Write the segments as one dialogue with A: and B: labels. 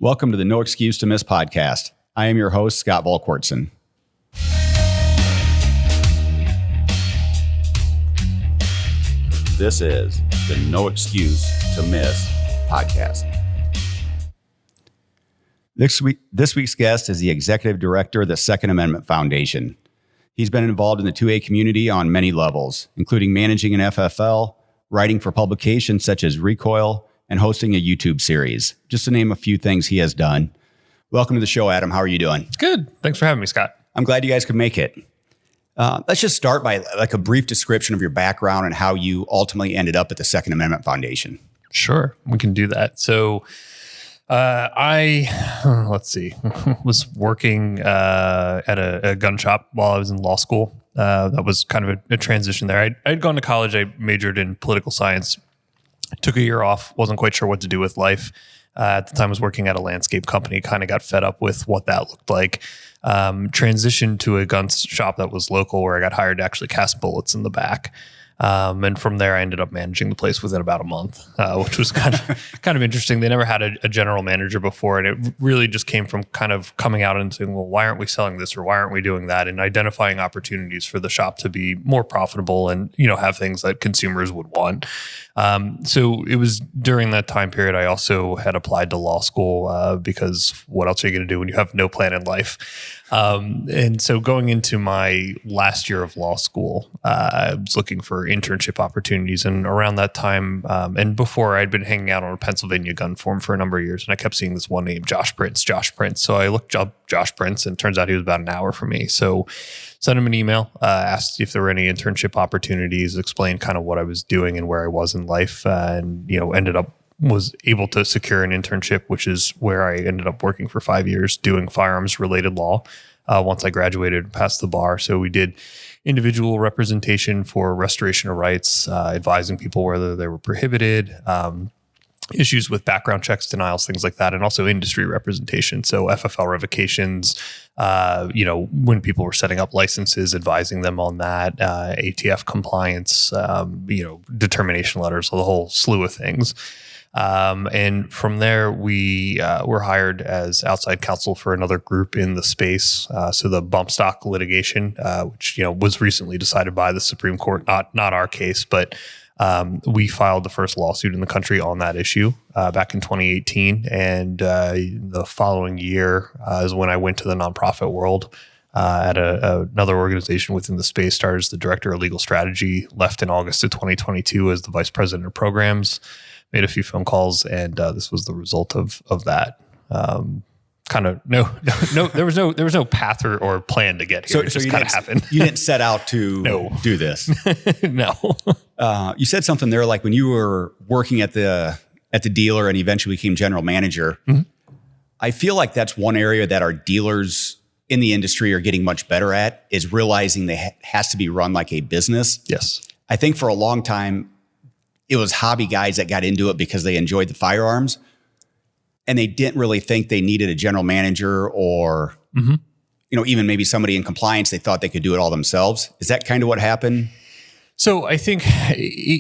A: Welcome to the No Excuse to Miss podcast. I am your host, Scott Volquartsen. This is the No Excuse to Miss podcast. This week's guest is the executive director of the Second Amendment Foundation. He's been involved in the 2A community on many levels, including managing an FFL, writing for publications such as Recoil, and hosting a YouTube series, just to name a few things he has done. Welcome to the show, Adam. How are you doing?
B: Good. Thanks for having me, Scott.
A: I'm glad you guys could make it. Let's just start by a brief description of your background and how you ultimately ended up at the Second Amendment Foundation.
B: Sure, we can do that. So was working at a gun shop while I was in law school. That was kind of a transition there. I'd gone to college. I majored in political science. Took a year off, wasn't quite sure what to do with life. At the time, I was working at a landscape company, kind of got fed up with what that looked like. Transitioned to a gun shop that was local where I got hired to actually cast bullets in the back. And from there, I ended up managing the place within about a month, which was kind of interesting. They never had a general manager before, and it really just came from kind of coming out and saying, well, why aren't we selling this or why aren't we doing that? And identifying opportunities for the shop to be more profitable and, have things that consumers would want. So it was during that time period, I also had applied to law school because what else are you going to do when you have no plan in life? And so going into my last year of law school, I was looking for internship opportunities. And around that time, and before, I'd been hanging out on a Pennsylvania gun forum for a number of years. And I kept seeing this one name, Josh Prince. So I looked up Josh Prince, and it turns out he was about an hour from me. So sent him an email, asked if there were any internship opportunities, explained kind of what I was doing and where I was in life. And, ended up was able to secure an internship, which is where I ended up working for 5 years doing firearms related law once I graduated and passed the bar. So we did individual representation for restoration of rights, advising people whether they were prohibited, issues with background checks, denials, things like that, and also industry representation. So FFL revocations, when people were setting up licenses, advising them on that, ATF compliance, determination letters, the whole slew of things. And from there, we were hired as outside counsel for another group in the space. So the bump stock litigation, which was recently decided by the Supreme Court, not our case, but we filed the first lawsuit in the country on that issue back in 2018. And the following year is when I went to the nonprofit world at another organization within the space, started as the director of legal strategy, left in August of 2022 as the vice president of programs. Made a few phone calls, and this was the result of that. There was no path or plan to get here. So it just kind of happened.
A: You didn't set out to do this.
B: No.
A: You said something there, like when you were working at the dealer and eventually became general manager. Mm-hmm. I feel like that's one area that our dealers in the industry are getting much better at, is realizing they has to be run like a business.
B: Yes.
A: I think for a long time, it was hobby guys that got into it because they enjoyed the firearms, and they didn't really think they needed a general manager or, even maybe somebody in compliance. They thought they could do it all themselves. Is that kind of what happened?
B: So I think,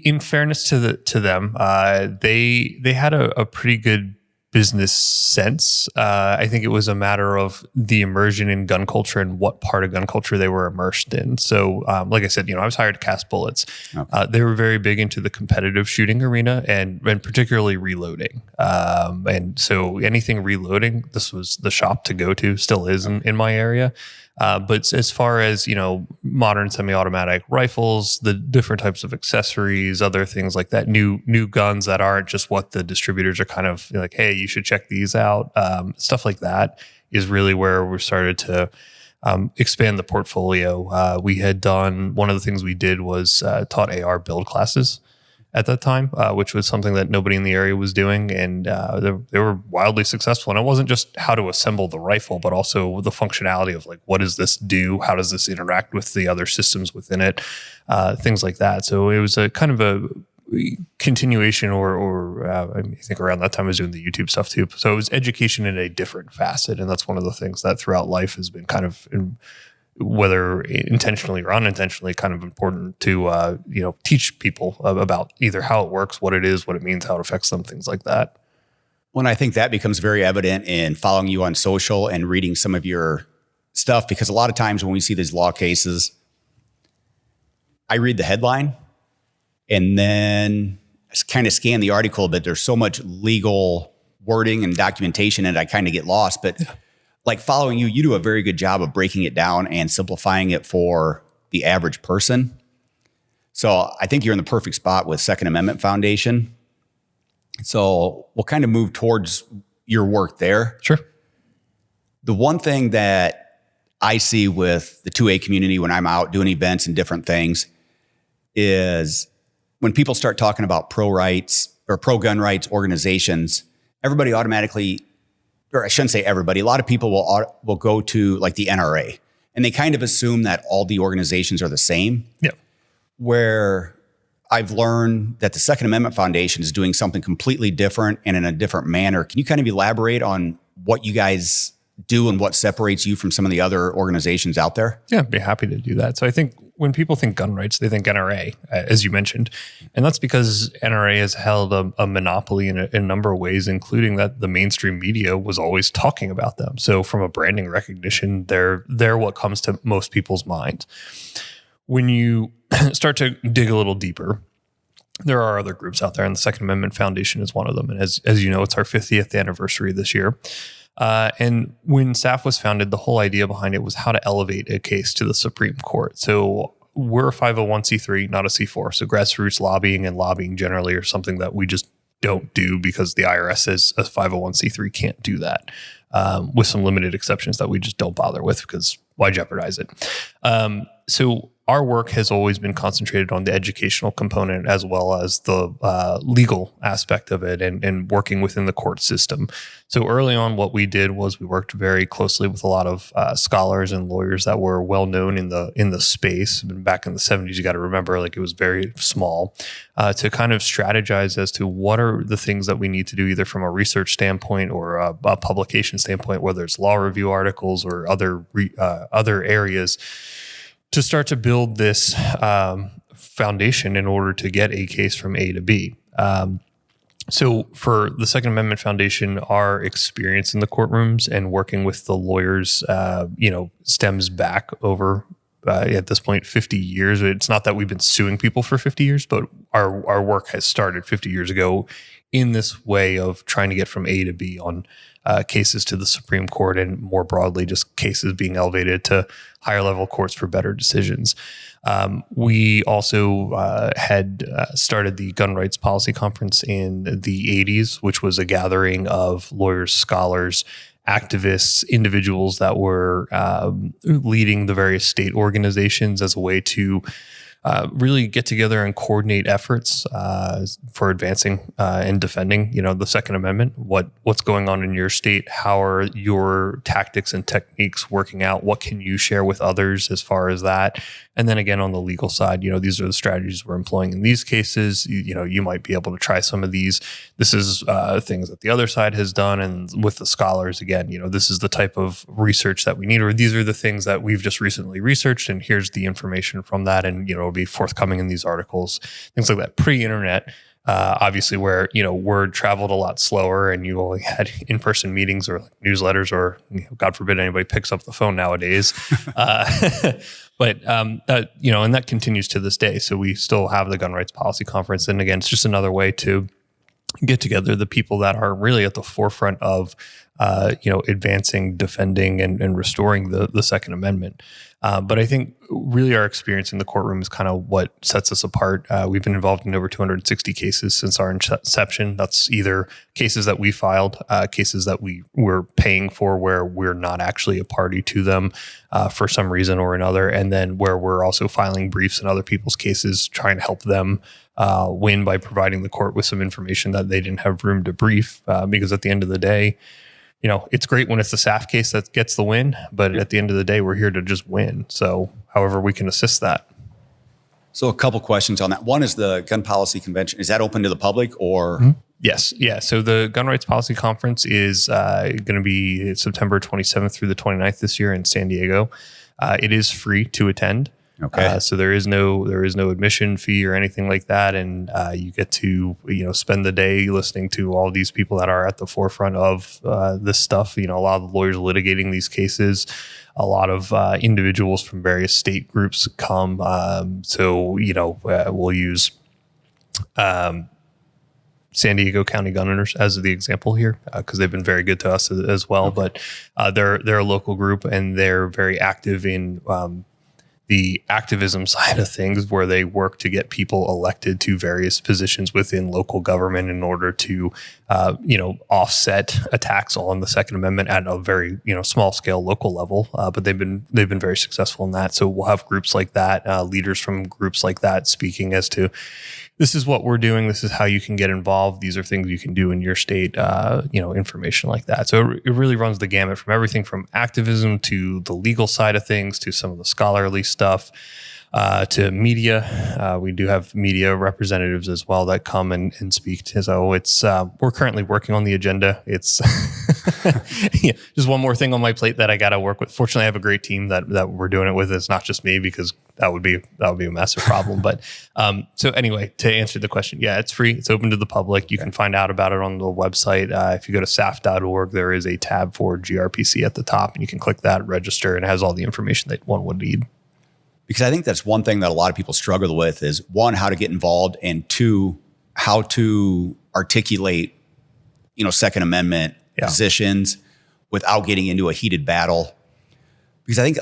B: in fairness to them, they had a pretty good business sense. I think it was a matter of the immersion in gun culture and what part of gun culture they were immersed in. So, like I said, I was hired to cast bullets. Okay. They were very big into the competitive shooting arena and particularly reloading. And so anything reloading, this was the shop to go to, still is in my area. But as far as, modern semi-automatic rifles, the different types of accessories, other things like that, new guns that aren't just what the distributors are kind of like, hey, you should check these out. Stuff like that is really where we started to expand the portfolio. We had done, one of the things we did was taught AR build classes at that time, which was something that nobody in the area was doing. And they were wildly successful. And it wasn't just how to assemble the rifle, but also the functionality of like, what does this do? How does this interact with the other systems within it? Things like that. So it was a kind of a continuation or I think around that time I was doing the YouTube stuff too. So it was education in a different facet. And that's one of the things that throughout life has been kind of whether intentionally or unintentionally, kind of important to teach people about either how it works, what it is, what it means, how it affects them, things like that.
A: Well, and I think that becomes very evident in following you on social and reading some of your stuff, because a lot of times when we see these law cases, I read the headline and then kind of scan the article, but there's so much legal wording and documentation and I kind of get lost. But like following you, you do a very good job of breaking it down and simplifying it for the average person. So I think you're in the perfect spot with Second Amendment Foundation. So we'll kind of move towards your work there.
B: Sure.
A: The one thing that I see with the 2A community when I'm out doing events and different things is when people start talking about pro-rights or pro-gun rights organizations, everybody automatically, or I shouldn't say everybody, a lot of people will go to like the NRA, and they kind of assume that all the organizations are the same.
B: Yeah.
A: Where I've learned that the Second Amendment Foundation is doing something completely different and in a different manner. Can you kind of elaborate on what you guys do and what separates you from some of the other organizations out there?
B: Yeah, I'd be happy to do that. So I think when people think gun rights, they think NRA, as you mentioned. And that's because NRA has held a monopoly in a number of ways, including that the mainstream media was always talking about them. So from a branding recognition, they're what comes to most people's minds. When you start to dig a little deeper, there are other groups out there, and the Second Amendment Foundation is one of them. And as you know, it's our 50th anniversary this year. And when SAF was founded, the whole idea behind it was how to elevate a case to the Supreme Court. So we're a 501c3, not a C4. So grassroots lobbying and lobbying generally are something that we just don't do because the IRS says a 501c3 can't do that, with some limited exceptions that we just don't bother with because why jeopardize it? So our work has always been concentrated on the educational component as well as the legal aspect of it and working within the court system. So early on, what we did was we worked very closely with a lot of scholars and lawyers that were well known in the space. And back in the 70s, you got to remember, like it was very small, to kind of strategize as to what are the things that we need to do, either from a research standpoint or a publication standpoint, whether it's law review articles or other areas, to start to build this foundation in order to get a case from A to B. So for the Second Amendment Foundation, our experience in the courtrooms and working with the lawyers, stems back over, at this point, 50 years. It's not that we've been suing people for 50 years, but our work has started 50 years ago in this way of trying to get from A to B on cases to the Supreme Court, and more broadly, just cases being elevated to higher level courts for better decisions. We also had started the Gun Rights Policy Conference in the 80s, which was a gathering of lawyers, scholars, activists, individuals that were leading the various state organizations as a way to really get together and coordinate efforts for advancing and defending, the Second Amendment. What's going on in your state? How are your tactics and techniques working out? What can you share with others as far as that? And then again, on the legal side, these are the strategies we're employing in these cases. You might be able to try some of these. This is things that the other side has done. And with the scholars, again, this is the type of research that we need, or these are the things that we've just recently researched, and here's the information from that. And, it'll be forthcoming in these articles, things like that. Pre-internet, obviously, where, word traveled a lot slower and you only had in-person meetings or like newsletters, or God forbid anybody picks up the phone nowadays. But and that continues to this day. So we still have the Gun Rights Policy Conference. And again, it's just another way to get together the people that are really at the forefront of, advancing, defending, and restoring the Second Amendment. But I think really our experience in the courtroom is kind of what sets us apart. We've been involved in over 260 cases since our inception. That's either cases that we filed, cases that we were paying for where we're not actually a party to them for some reason or another, and then where we're also filing briefs in other people's cases, trying to help them win by providing the court with some information that they didn't have room to brief, because at the end of the day, it's great when it's the SAF case that gets the win, but at the end of the day, we're here to just win. So however we can assist that.
A: So a couple questions on that. One is the Gun Policy Convention. Is that open to the public or?
B: Mm-hmm. Yes. Yeah. So the Gun Rights Policy Conference is going to be September 27th through the 29th this year in San Diego. It is free to attend.
A: Okay.
B: So there is no admission fee or anything like that, and you get to spend the day listening to all these people that are at the forefront of this stuff. A lot of the lawyers litigating these cases, a lot of individuals from various state groups come. We'll use San Diego County gun owners as the example here, because they've been very good to us as well. Okay. But they're a local group, and they're very active in the activism side of things, where they work to get people elected to various positions within local government in order to, offset attacks on the Second Amendment at a very, small scale local level. But they've been very successful in that. So we'll have groups like that, leaders from groups like that, speaking as to, this is what we're doing. This is how you can get involved. These are things you can do in your state, information like that. So it really runs the gamut from everything from activism to the legal side of things to some of the scholarly stuff, to media. We do have media representatives as well that come and speak to. So it's, we're currently working on the agenda. It's just one more thing on my plate that I got to work with. Fortunately, I have a great team that we're doing it with. It's not just me, because that would be a massive problem. But so anyway, to answer the question, yeah, it's free. It's open to the public. You can find out about it on the website. If you go to saf.org, there is a tab for GRPC at the top, and you can click that, register, and it has all the information that one would need.
A: Because I think that's one thing that a lot of people struggle with is, one, how to get involved, and two, how to articulate, Second Amendment positions without getting into a heated battle. Because I think,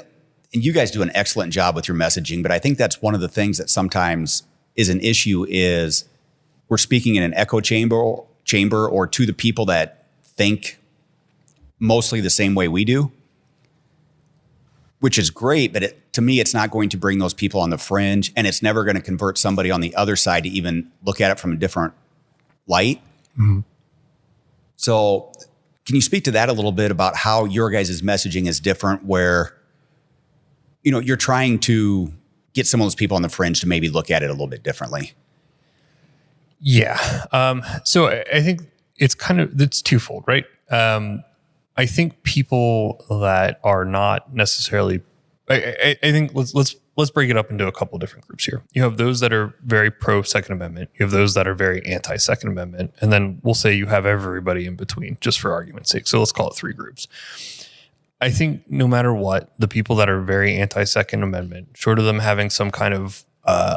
A: and you guys do an excellent job with your messaging, but I think that's one of the things that sometimes is an issue is we're speaking in an echo chamber or to the people that think mostly the same way we do, which is great, but to me, it's not going to bring those people on the fringe, and it's never going to convert somebody on the other side to even look at it from a different light. Mm-hmm. So can you speak to that a little bit about how your guys' messaging is different, where, you're trying to get some of those people on the fringe to maybe look at it a little bit differently?
B: Yeah. So I think it's twofold, right? I think people that are not necessarily, I think let's break it up into a couple of different groups here. You have those that are very pro Second Amendment. You have those that are very anti Second Amendment. And then we'll say you have everybody in between, just for argument's sake. So let's call it three groups. I think no matter what, the people that are very anti Second Amendment, short of them having some kind of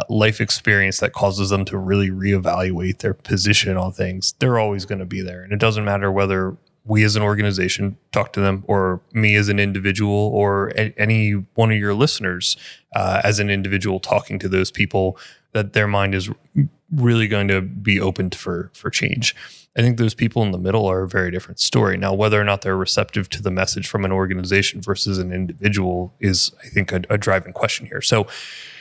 B: life experience that causes them to really reevaluate their position on things, they're always going to be there. And it doesn't matter whether we as an organization talk to them, or me as an individual, or any one of your listeners as an individual talking to those people, that their mind is really going to be open for change. I think those people in the middle are a very different story. Now, whether or not they're receptive to the message from an organization versus an individual is, I think, a driving question here. So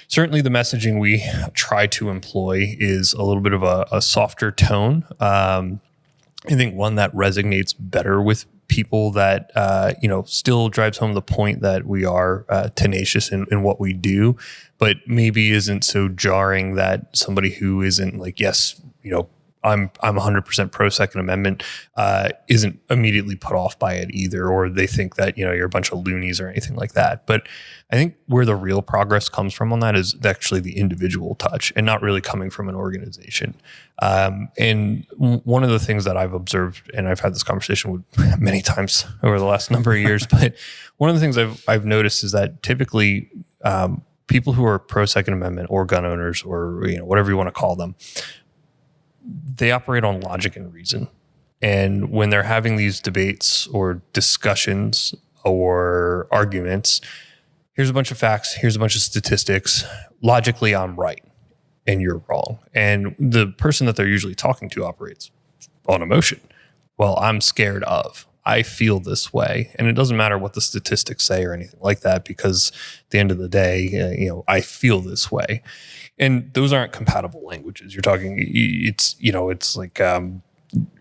B: certainly the messaging we try to employ is a little bit of a softer tone. I think one that resonates better with people, that still drives home the point that we are tenacious in what we do, but maybe isn't so jarring that somebody who isn't like, yes, I'm 100% pro Second Amendment, isn't immediately put off by it either, or they think that you're a bunch of loonies or anything like that. But I think where the real progress comes from on that is actually the individual touch, and not really coming from an organization. And one of the things that I've observed, and I've had this conversation with many times over the last number of years, but one of the things I've noticed is that typically people who are pro Second Amendment, or gun owners, or whatever you want to call them, they operate on logic and reason. And when they're having these debates or discussions or arguments, here's a bunch of facts, here's a bunch of statistics. Logically, I'm right and you're wrong. And the person that they're usually talking to operates on emotion. Well, I'm scared of, I feel this way. And it doesn't matter what the statistics say or anything like that, because at the end of the day, I feel this way. And those aren't compatible languages. You're talking, it's like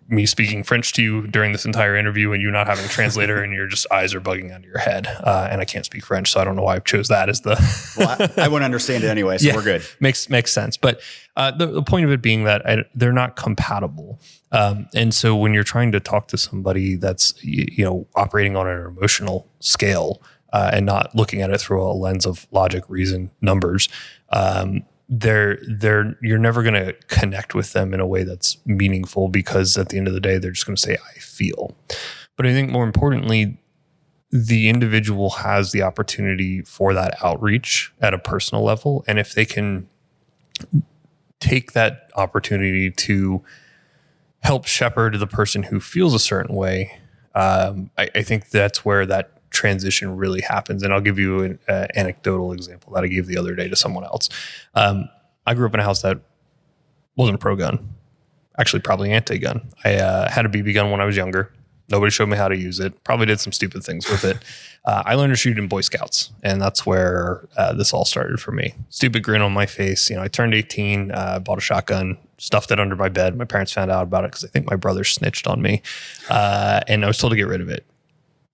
B: me speaking French to you during this entire interview and you not having a translator and your just eyes are bugging out of your head. And I can't speak French, so I don't know why I chose that as the...
A: Well, I wouldn't understand it anyway, so yeah, we're good.
B: Makes sense. But the point of it being that they're not compatible. And so when you're trying to talk to somebody that's operating on an emotional scale, and not looking at it through a lens of logic, reason, numbers, you're never going to connect with them in a way that's meaningful, because at the end of the day, they're just going to say, I feel. But I think more importantly, the individual has the opportunity for that outreach at a personal level. And if they can take that opportunity to help shepherd the person who feels a certain way, I think that's where that transition really happens. And I'll give you an anecdotal example that I gave the other day to someone else. I grew up in a house that wasn't pro-gun, actually probably anti-gun. I had a BB gun when I was younger. Nobody showed me how to use it. Probably did some stupid things with it. I learned to shoot in Boy Scouts, and that's where this all started for me. Stupid grin on my face. I turned 18, bought a shotgun, stuffed it under my bed. My parents found out about it because I think my brother snitched on me, and I was told to get rid of it.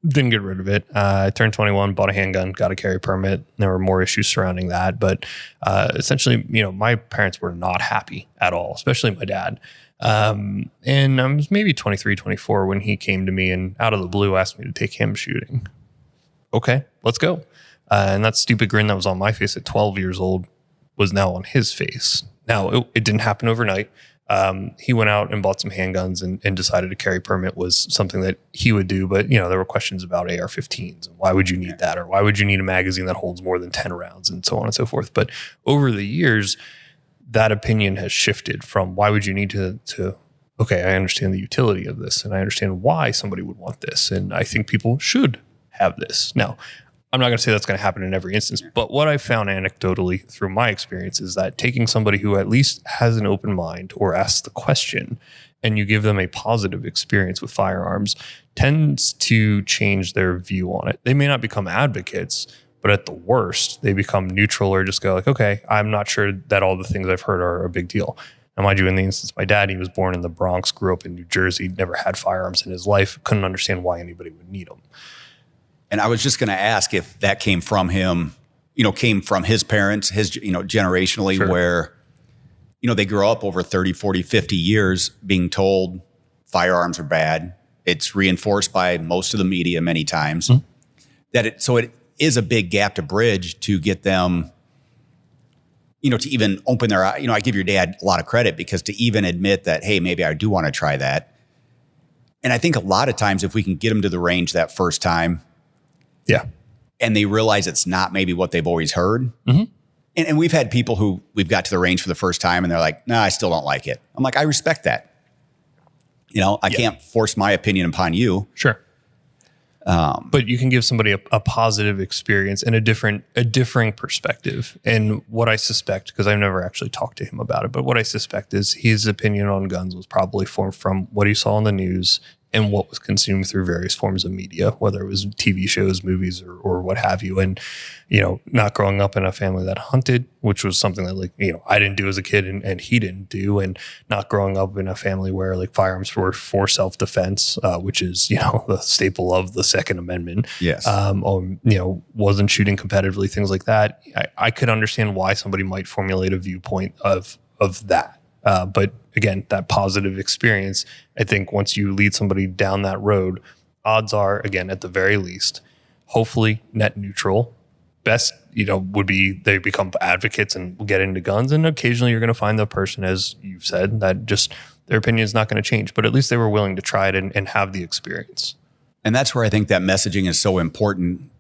B: Didn't get rid of it. I turned 21, bought a handgun, got a carry permit. There were more issues surrounding that, but essentially, my parents were not happy at all, especially my dad. And I was maybe 23, 24 when he came to me and out of the blue asked me to take him shooting. Okay, let's go. And that stupid grin that was on my face at 12 years old was now on his face. Now, it didn't happen overnight. He went out and bought some handguns and decided a carry permit was something that he would do. But, there were questions about AR-15s and why would you need that? Or why would you need a magazine that holds more than 10 rounds and so on and so forth. But over the years, that opinion has shifted from why would you need to okay, I understand the utility of this and I understand why somebody would want this. And I think people should have this. Now, I'm not going to say that's going to happen in every instance, but what I found anecdotally through my experience is that taking somebody who at least has an open mind or asks the question and you give them a positive experience with firearms tends to change their view on it. They may not become advocates, but at the worst, they become neutral or just go like, okay, I'm not sure that all the things I've heard are a big deal. Now, mind you, in the instance, my dad, he was born in the Bronx, grew up in New Jersey, never had firearms in his life, couldn't understand why anybody would need them.
A: And I was just going to ask if that came from him, came from his parents, his, generationally, sure, where, they grew up over 30, 40, 50 years being told firearms are bad. It's reinforced by most of the media many times. Mm-hmm. So it is a big gap to bridge to get them, to even open their eye. I give your dad a lot of credit because to even admit that, hey, maybe I do want to try that. And I think a lot of times if we can get them to the range that first time,
B: yeah,
A: and they realize it's not maybe what they've always heard. Mm-hmm. And we've had people who we've got to the range for the first time and they're like, no, I still don't like it. I'm like, I respect that. I can't force my opinion upon you.
B: Sure. But you can give somebody a positive experience and a differing perspective. And what I suspect, because I've never actually talked to him about it, but what I suspect is his opinion on guns was probably formed from what he saw on the news and what was consumed through various forms of media, whether it was TV shows, movies, or what have you. And, not growing up in a family that hunted, which was something that I didn't do as a kid and he didn't do. And not growing up in a family where firearms were for self-defense, which is, the staple of the Second Amendment.
A: Yes.
B: Wasn't shooting competitively, things like that. I could understand why somebody might formulate a viewpoint of that. But again, that positive experience, I think once you lead somebody down that road, odds are, again, at the very least, hopefully net neutral. Best, would be they become advocates and get into guns. And occasionally you're going to find the person, as you've said, that just their opinion is not going to change. But at least they were willing to try it and have the experience. And
A: that's where I think that messaging is so important,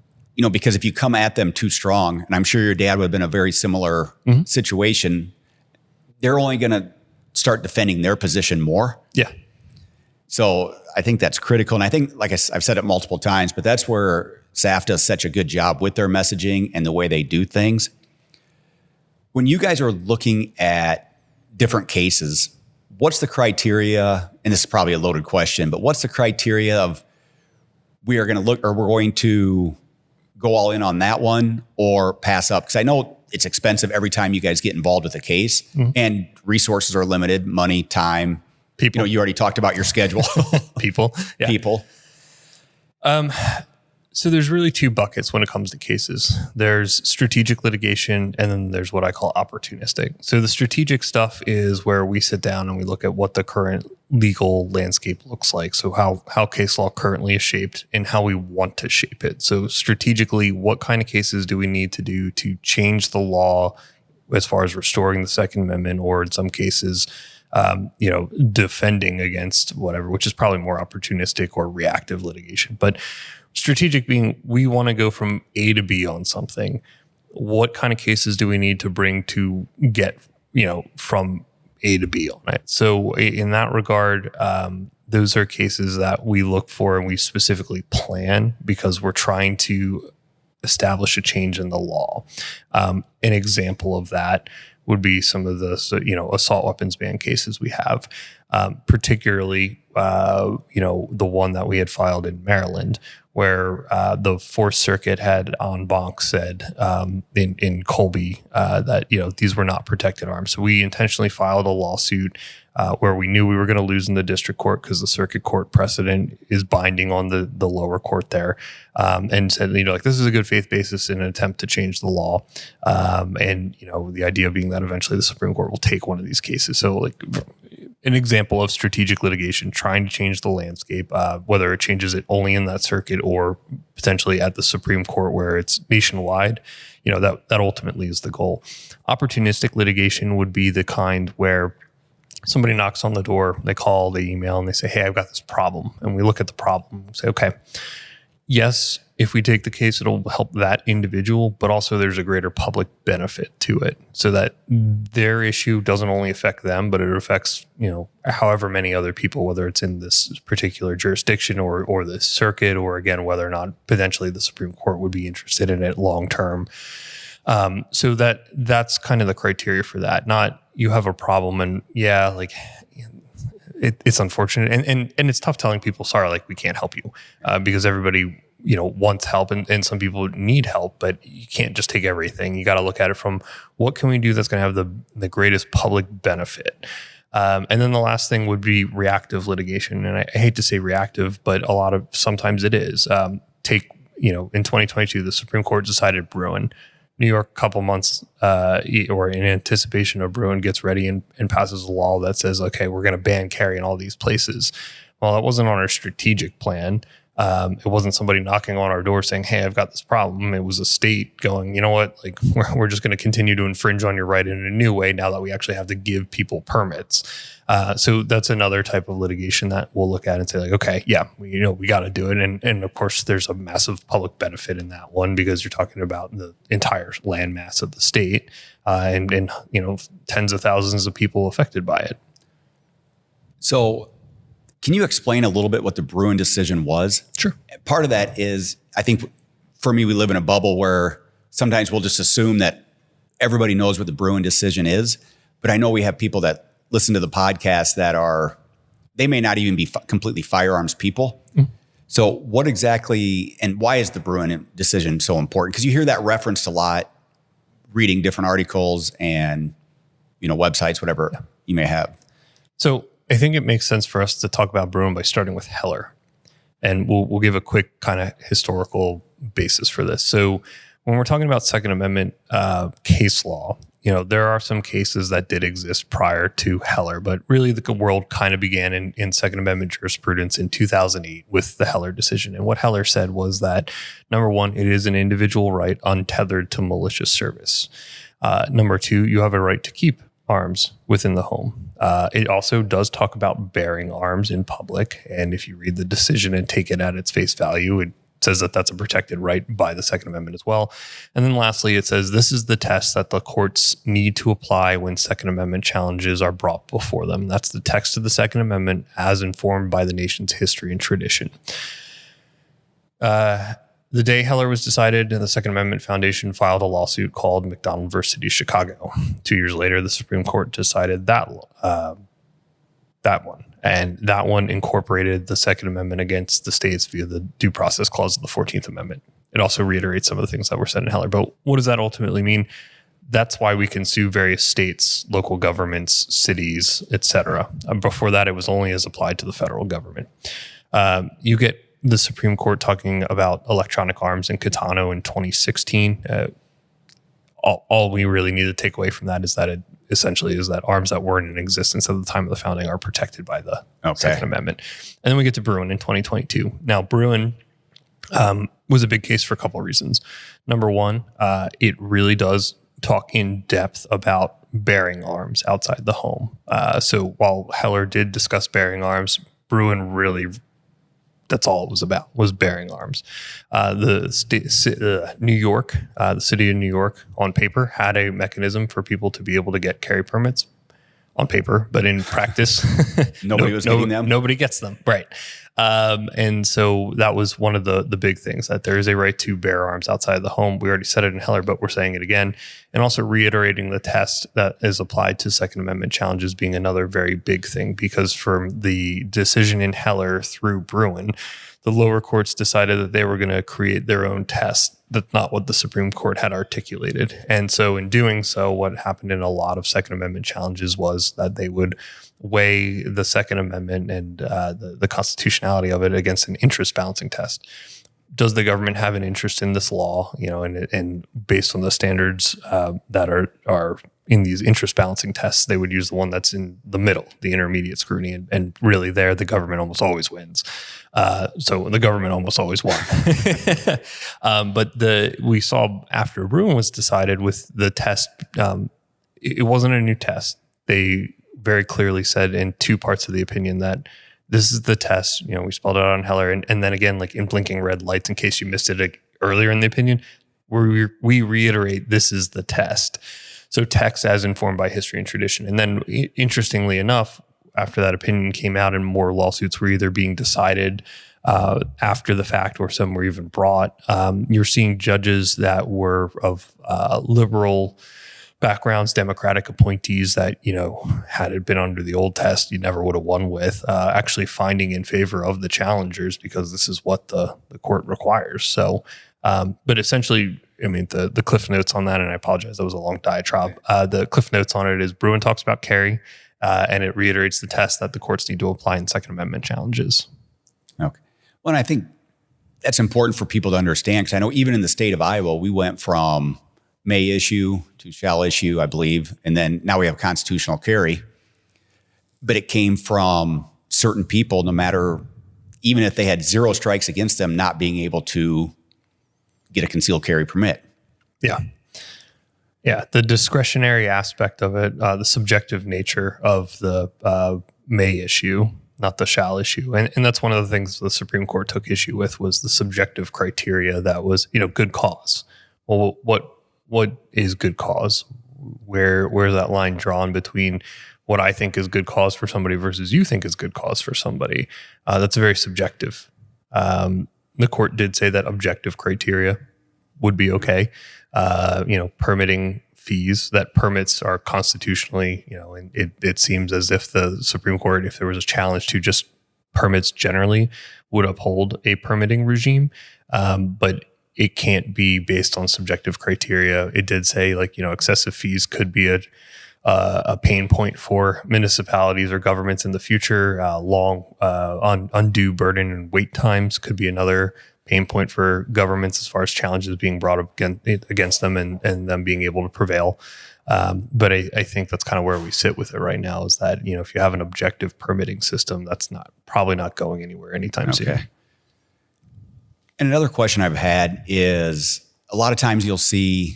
A: because if you come at them too strong, and I'm sure your dad would have been a very similar situation, they're only going to start defending their position more.
B: Yeah.
A: So I think that's critical. And I think, like I've said it multiple times, but that's where SAF does such a good job with their messaging and the way they do things. When you guys are looking at different cases, what's the criteria? And this is probably a loaded question, but what's the criteria of we are going to look, or we're going to go all in on that one or pass up? Because I know it's expensive every time you guys get involved with a case, and resources are limited, money, time, people. You already talked about your schedule.
B: People. Yeah.
A: People.
B: So there's really two buckets when it comes to cases. There's strategic litigation, and then there's what I call opportunistic. So the strategic stuff is where we sit down and we look at what the current legal landscape looks like. So how case law currently is shaped and how we want to shape it. So strategically, what kind of cases do we need to do to change the law as far as restoring the Second Amendment, or in some cases, defending against whatever, which is probably more opportunistic or reactive litigation. But strategic being, we want to go from A to B on something. What kind of cases do we need to bring to get, from A to B on it? So in that regard, those are cases that we look for and we specifically plan because we're trying to establish a change in the law. An example of that would be some of the, assault weapons ban cases we have, particularly, the one that we had filed in Maryland, where the Fourth Circuit had en banc said in Colby that these were not protected arms. So we intentionally filed a lawsuit where we knew we were going to lose in the district court because the circuit court precedent is binding on the lower court there, and said this is a good faith basis in an attempt to change the law, and the idea being that eventually the Supreme Court will take one of these cases. So an example of strategic litigation, trying to change the landscape, whether it changes it only in that circuit or potentially at the Supreme Court where it's nationwide, that ultimately is the goal. Opportunistic litigation would be the kind where somebody knocks on the door, they call, they email, and they say, hey, I've got this problem. And we look at the problem and say, okay, yes, if we take the case, it'll help that individual, but also there's a greater public benefit to it so that their issue doesn't only affect them, but it affects, however many other people, whether it's in this particular jurisdiction or the circuit, or again, whether or not potentially the Supreme Court would be interested in it long term. So that's kind of the criteria for that. Not you have a problem and it's unfortunate and it's tough telling people, sorry, we can't help you, because everybody wants help and some people need help, but you can't just take everything. You got to look at it from what can we do that's going to have the greatest public benefit. And then the last thing would be reactive litigation. And I hate to say reactive, but sometimes it is. In 2022, the Supreme Court decided Bruin. New York, a couple months or in anticipation of Bruin, gets ready and passes a law that says, okay, we're going to ban carry in all these places. Well, that wasn't on our strategic plan. It wasn't somebody knocking on our door saying, hey, I've got this problem. It was a state going, you know what, we're just going to continue to infringe on your right in a new way now that we actually have to give people permits. So that's another type of litigation that we'll look at and say okay, yeah, we got to do it. And of course, there's a massive public benefit in that one because you're talking about the entire landmass of the state and tens of thousands of people affected by it.
A: So can you explain a little bit what the Bruin decision was?
B: Sure.
A: Part of that is, I think for me, we live in a bubble where sometimes we'll just assume that everybody knows what the Bruin decision is. But I know we have people that listen to the podcast that they may not even be completely firearms people. Mm. So what exactly, and why is the Bruin decision so important? Because you hear that referenced a lot, reading different articles and, websites, whatever you may have.
B: So I think it makes sense for us to talk about Bruin by starting with Heller. And we'll give a quick kind of historical basis for this. So when we're talking about Second Amendment case law, there are some cases that did exist prior to Heller, but really the world kind of began in Second Amendment jurisprudence in 2008 with the Heller decision. And what Heller said was that, number one, it is an individual right untethered to malicious service. Number two, you have a right to keep arms within the home. It also does talk about bearing arms in public. And if you read the decision and take it at its face value, it says that that's a protected right by the Second Amendment as well. And then lastly, it says this is the test that the courts need to apply when Second Amendment challenges are brought before them. That's the text of the Second Amendment as informed by the nation's history and tradition. The day Heller was decided, the Second Amendment Foundation filed a lawsuit called McDonald v. City of Chicago. 2 years later, the Supreme Court decided that one. And that one incorporated the Second Amendment against the states via the Due Process Clause of the 14th Amendment. It also reiterates some of the things that were said in Heller. But what does that ultimately mean? That's why we can sue various states, local governments, cities, etc. Before that, it was only as applied to the federal government. You get the Supreme Court talking about electronic arms in Catano in 2016. All we really need to take away from that is that it essentially is that arms that weren't in existence at the time of the founding are protected by the Second Amendment. And then we get to Bruin in 2022. Now, Bruin was a big case for a couple of reasons. Number one, it really does talk in depth about bearing arms outside the home. So while Heller did discuss bearing arms, Bruin really, that's all it was about, was bearing arms. The city of New York on paper had a mechanism for people to be able to get carry permits on paper, but in practice,
A: nobody was getting them.
B: Nobody gets them. Right. And so that was one of the big things, that there is a right to bear arms outside of the home. We already said it in Heller, but we're saying it again. And also reiterating the test that is applied to Second Amendment challenges being another very big thing, because from the decision in Heller through Bruin, the lower courts decided that they were going to create their own test. That's not what the Supreme Court had articulated. And so in doing so, what happened in a lot of Second Amendment challenges was that they would weigh the Second Amendment and the constitutionality of it against an interest balancing test. Does the government have an interest in this law? And based on the standards that are in these interest balancing tests, they would use the one that's in the middle, the intermediate scrutiny, and really there the government almost always wins. So the government almost always won. But we saw after Bruin was decided with the test, it wasn't a new test. They very clearly said in two parts of the opinion that this is the test. We spelled it out on Heller, and then again, like in blinking red lights, in case you missed it earlier in the opinion, we reiterate this is the test. So text as informed by history and tradition. And then interestingly enough, after that opinion came out and more lawsuits were either being decided after the fact or some were even brought, you're seeing judges that were of liberal backgrounds, Democratic appointees that, had it been under the old test, you never would have won with, actually finding in favor of the challengers because this is what the court requires. So, but essentially, the Cliff Notes on that, and I apologize, that was a long diatribe. The Cliff Notes on it is Bruin talks about carry, and it reiterates the test that the courts need to apply in Second Amendment challenges.
A: Okay. Well, and I think that's important for people to understand, because I know even in the state of Iowa, we went from may issue to shall issue, I believe. And then now we have constitutional carry. But it came from certain people, no matter, even if they had zero strikes against them, not being able to get a concealed carry permit.
B: Yeah. Yeah. The discretionary aspect of it, the subjective nature of the may issue, not the shall issue. And that's one of the things the Supreme Court took issue with, was the subjective criteria that was, good cause. Well, what is good cause? Where is that line drawn between what I think is good cause for somebody versus you think is good cause for somebody? That's very subjective. The court did say that objective criteria would be okay. Permitting fees, that permits are constitutionally, and it seems as if the Supreme Court, if there was a challenge to just permits generally, would uphold a permitting regime. But it can't be based on subjective criteria. It did say, excessive fees could be a pain point for municipalities or governments in the future. Long undue burden and wait times could be another pain point for governments as far as challenges being brought up against them and them being able to prevail. But I think that's kind of where we sit with it right now, is that, if you have an objective permitting system, that's probably not going anywhere anytime soon.
A: And another question I've had is, a lot of times you'll see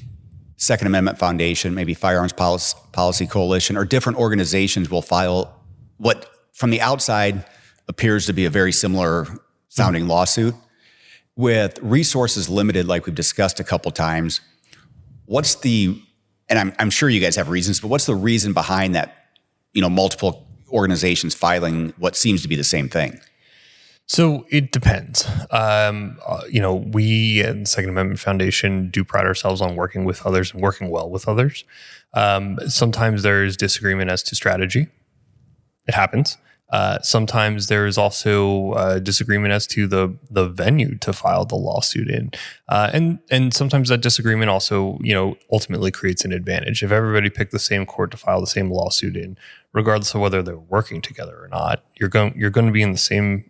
A: Second Amendment Foundation, maybe Firearms Policy Coalition, or different organizations will file what from the outside appears to be a very similar sounding lawsuit. With resources limited, like we've discussed a couple times, and I'm sure you guys have reasons, but what's the reason behind that, multiple organizations filing what seems to be the same thing?
B: So it depends. We at the Second Amendment Foundation do pride ourselves on working with others and working well with others. Sometimes there's disagreement as to strategy. It happens. Sometimes there is also disagreement as to the venue to file the lawsuit in. And sometimes that disagreement also, ultimately creates an advantage. If everybody picked the same court to file the same lawsuit in, regardless of whether they're working together or not, you're going to be in the same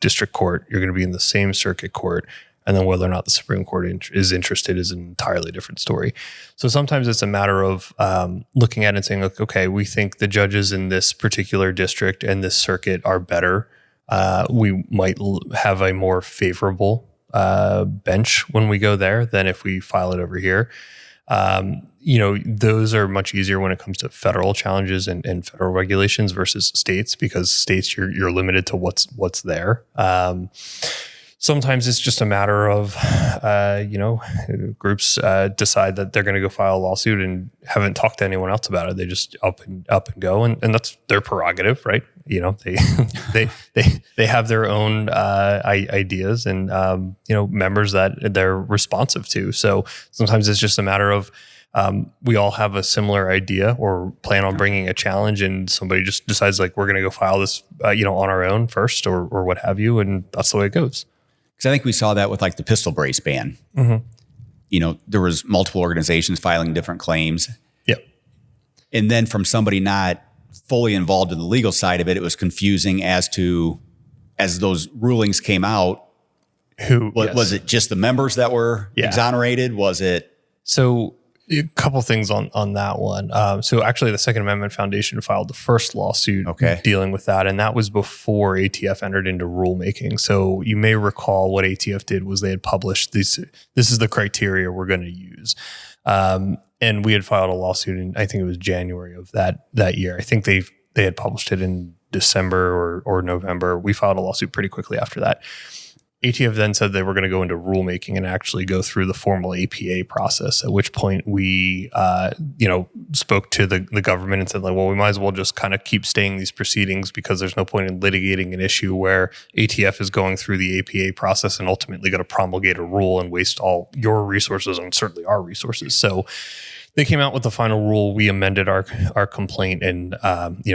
B: district court. You're going to be in the same circuit court. And then whether or not the Supreme Court is interested is an entirely different story. So sometimes it's a matter of looking at it and saying, okay, we think the judges in this particular district and this circuit are better. We might have a more favorable bench when we go there than if we file it over here. Those are much easier when it comes to federal challenges and federal regulations versus states, because states you're limited to what's there. Sometimes it's just a matter of, groups decide that they're going to go file a lawsuit and haven't talked to anyone else about it. They just up and go, and that's their prerogative, right? They have their own ideas and members that they're responsive to. So sometimes it's just a matter of we all have a similar idea or plan on bringing a challenge, and somebody just decides like we're going to go file this on our own first or what have you, and that's the way it goes.
A: Because I think we saw that with like the pistol brace ban. Mm-hmm. There was multiple organizations filing different claims.
B: Yep.
A: And then from somebody not fully involved in the legal side of it, it was confusing as those rulings came out. Was it just the members that were exonerated? Was it?
B: So a couple things on that one. So actually the Second Amendment Foundation filed the first lawsuit dealing with that. And that was before ATF entered into rulemaking. So you may recall what ATF did was they had published this is the criteria we're going to use. And we had filed a lawsuit in, I think it was January of that year. I think they had published it in December or November. We filed a lawsuit pretty quickly after that. ATF then said they were going to go into rulemaking and actually go through the formal APA process, at which point we, spoke to the government and said, like, well, we might as well just kind of keep staying these proceedings because there's no point in litigating an issue where ATF is going through the APA process and ultimately going to promulgate a rule and waste all your resources and certainly our resources. So they came out with the final rule. We amended our complaint and,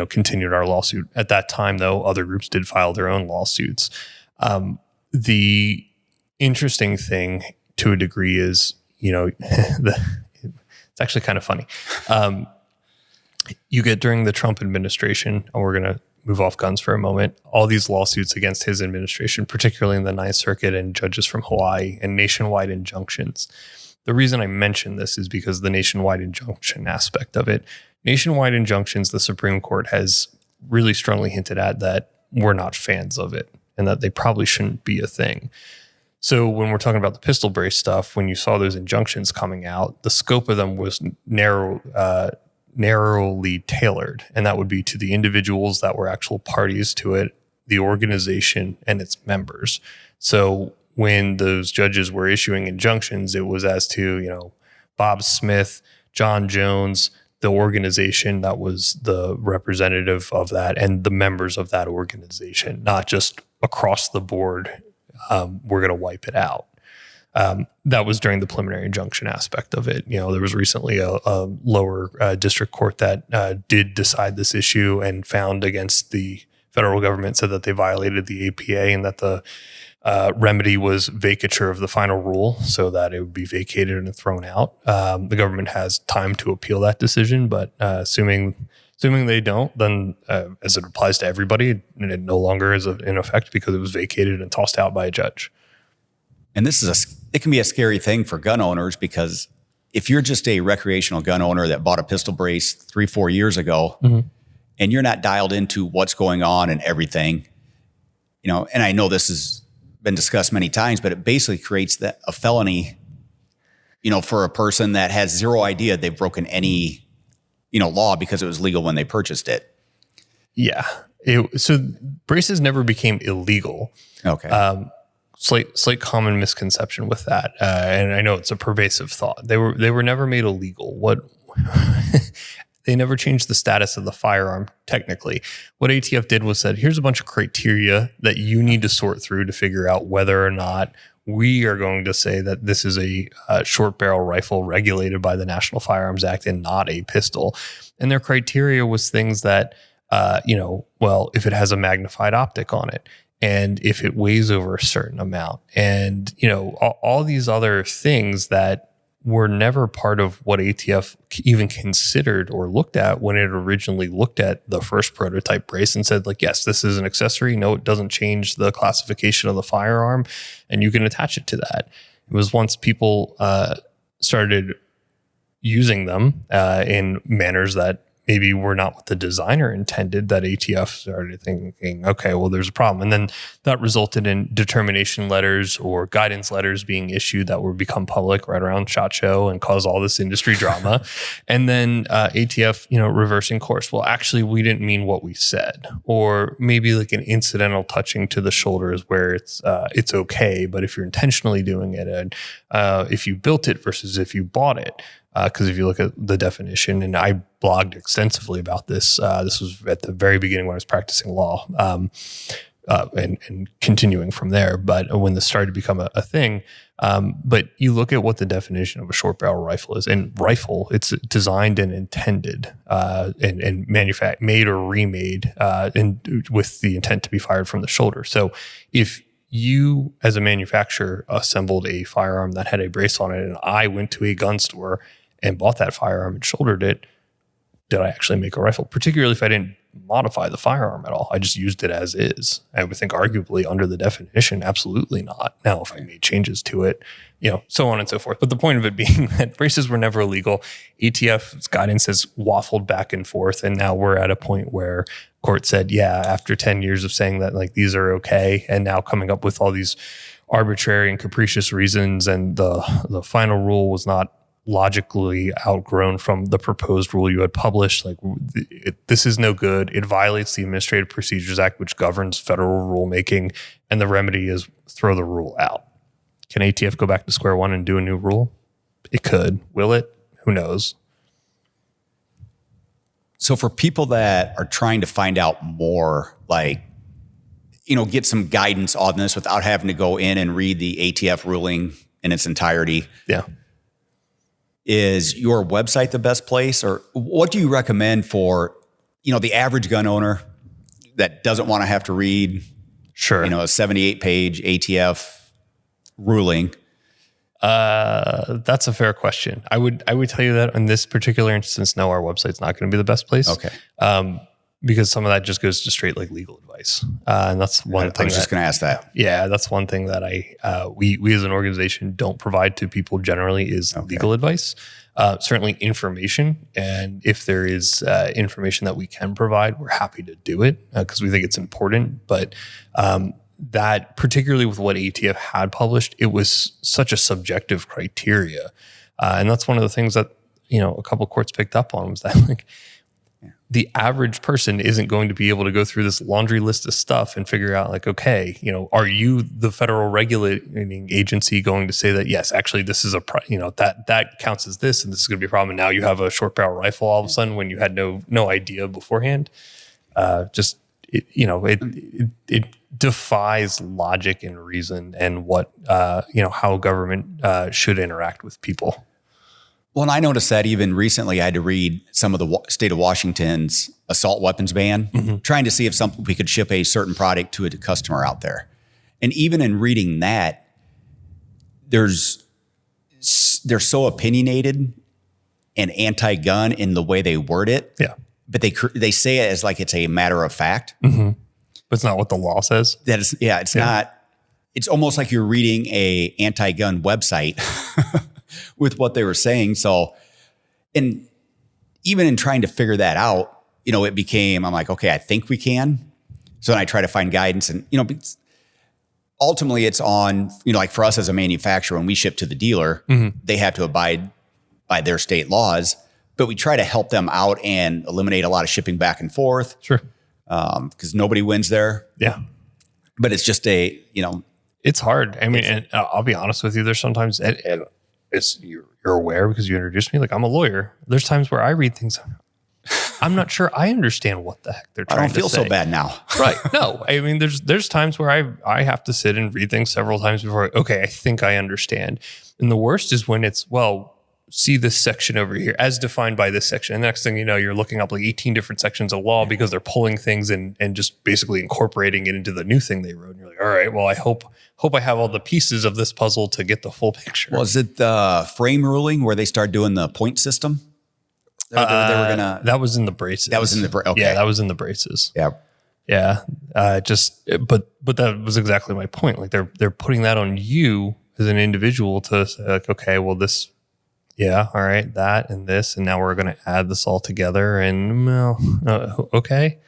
B: continued our lawsuit. At that time, though, other groups did file their own lawsuits. The interesting thing to a degree is, it's actually kind of funny. You get during the Trump administration, and we're going to move off guns for a moment, all these lawsuits against his administration, particularly in the Ninth Circuit and judges from Hawaii and nationwide injunctions. The reason I mention this is because the nationwide injunction aspect of it. Nationwide injunctions, the Supreme Court has really strongly hinted at that we're not fans of it, and that they probably shouldn't be a thing. So when we're talking about the pistol brace stuff, when you saw those injunctions coming out, the scope of them was narrowly tailored, and that would be to the individuals that were actual parties to it, the organization, and its members. So when those judges were issuing injunctions, it was as to, Bob Smith, John Jones, the organization that was the representative of that and the members of that organization, not just across the board, we're going to wipe it out. That was during the preliminary injunction aspect of it. There was recently a lower district court that did decide this issue and found against the federal government, said that they violated the APA and that the remedy was vacature of the final rule so that it would be vacated and thrown out. The government has time to appeal that decision, but assuming they don't, then as it applies to everybody, it no longer is in effect because it was vacated and tossed out by a judge.
A: And it can be a scary thing for gun owners, because if you're just a recreational gun owner that bought a pistol brace 3-4 years ago, mm-hmm. and you're not dialed into what's going on and everything, and I know this has been discussed many times, but it basically creates a felony, for a person that has zero idea they've broken any, law because it was legal when they purchased it.
B: Yeah. So braces never became illegal.
A: Okay.
B: Slight common misconception with that. And I know it's a pervasive thought. They were never made illegal. They never changed the status of the firearm, technically. What ATF did was said, here's a bunch of criteria that you need to sort through to figure out whether or not we are going to say that this is a short barrel rifle regulated by the National Firearms Act and not a pistol. And their criteria was things that, if it has a magnified optic on it, and if it weighs over a certain amount, and, all these other things that were never part of what ATF even considered or looked at when it originally looked at the first prototype brace and said, like, yes, this is an accessory. No, it doesn't change the classification of the firearm, and you can attach it to that. It was once people started using them in manners that maybe were not what the designer intended, that ATF started thinking, okay, well, there's a problem. And then that resulted in determination letters or guidance letters being issued that would become public right around SHOT Show and cause all this industry drama. And then ATF, reversing course. Well, actually, we didn't mean what we said. Or maybe like an incidental touching to the shoulders where it's okay, but if you're intentionally doing it, and if you built it versus if you bought it, because if you look at the definition, and I blogged extensively about this, this was at the very beginning when I was practicing law, and continuing from there. But when this started to become a thing, but you look at what the definition of a short barrel rifle is, and rifle, it's designed and intended, and made or remade, and with the intent to be fired from the shoulder. So if you, as a manufacturer, assembled a firearm that had a brace on it, and I went to a gun store and bought that firearm and shouldered it, did I actually make a rifle? Particularly if I didn't modify the firearm at all. I just used it as is. I would think arguably under the definition, absolutely not. Now, if I made changes to it, so on and so forth. But the point of it being that braces were never illegal. ATF's guidance has waffled back and forth. And now we're at a point where court said, yeah, after 10 years of saying that like these are okay, and now coming up with all these arbitrary and capricious reasons, and the final rule was not logically outgrown from the proposed rule you had published. Like, this is no good. It violates the Administrative Procedures Act, which governs federal rulemaking, and the remedy is throw the rule out. Can ATF go back to square one and do a new rule? It could. Will it? Who knows?
A: So for people that are trying to find out more, like, get some guidance on this without having to go in and read the ATF ruling in its entirety.
B: Yeah.
A: Is your website the best place, or what do you recommend for, the average gun owner that doesn't want to have to read,
B: sure,
A: a 78-page ATF ruling?
B: That's a fair question. I would tell you that in this particular instance, no, our website's not going to be the best place.
A: Okay.
B: Because some of that just goes to straight like legal advice. And that's one thing.
A: I was just going to ask that.
B: Yeah, that's one thing that we as an organization don't provide to people generally is legal advice. Certainly information. And if there is information that we can provide, we're happy to do it because we think it's important. But that particularly with what ATF had published, it was such a subjective criteria. And that's one of the things that, a couple of courts picked up on was that like, the average person isn't going to be able to go through this laundry list of stuff and figure out like, okay, are you the federal regulating agency going to say that, yes, actually this is that counts as this, and this is going to be a problem. And now you have a short barrel rifle all of a sudden when you had no idea beforehand. It defies logic and reason and what, how government should interact with people.
A: Well, and I noticed that even recently I had to read some of the state of Washington's assault weapons ban, trying to see if we could ship a certain product to a customer out there. And even in reading that, they're so opinionated and anti-gun in the way they word it.
B: Yeah.
A: But they say it as like it's a matter of fact.
B: Mm-hmm. But it's not what the law says.
A: It's not. It's almost like you're reading a anti-gun website with what they were saying. So, and even in trying to figure that out, it became, I'm like, okay, I think we can. So then I try to find guidance, and, ultimately it's on, like for us as a manufacturer, when we ship to the dealer, they have to abide by their state laws, but we try to help them out and eliminate a lot of shipping back and forth.
B: Sure.
A: Because nobody wins there.
B: Yeah.
A: But it's just
B: it's hard. I mean, and I'll be honest with you, there's sometimes, and you're aware because you introduced me, like I'm a lawyer. There's times where I read things, I'm not sure I understand what the heck they're trying to say.
A: I don't feel so bad now.
B: Right. No, I mean, there's times where I have to sit and read things several times before, okay, I think I understand. And the worst is when it's, well, see this section over here as defined by this section. And the next thing you know, you're looking up like 18 different sections of law because they're pulling things and just basically incorporating it into the new thing they wrote. And you're like, all right, well, I hope I have all the pieces of this puzzle to get the full picture.
A: Was it the frame ruling where they started doing the point system? They were gonna.
B: That was in the braces.
A: That was in the okay.
B: Yeah, that was in the braces.
A: Yeah.
B: Yeah. But that was exactly my point. Like they're putting that on you as an individual to say like, okay, well this, yeah, all right, that and this, and now we're going to add this all together and okay.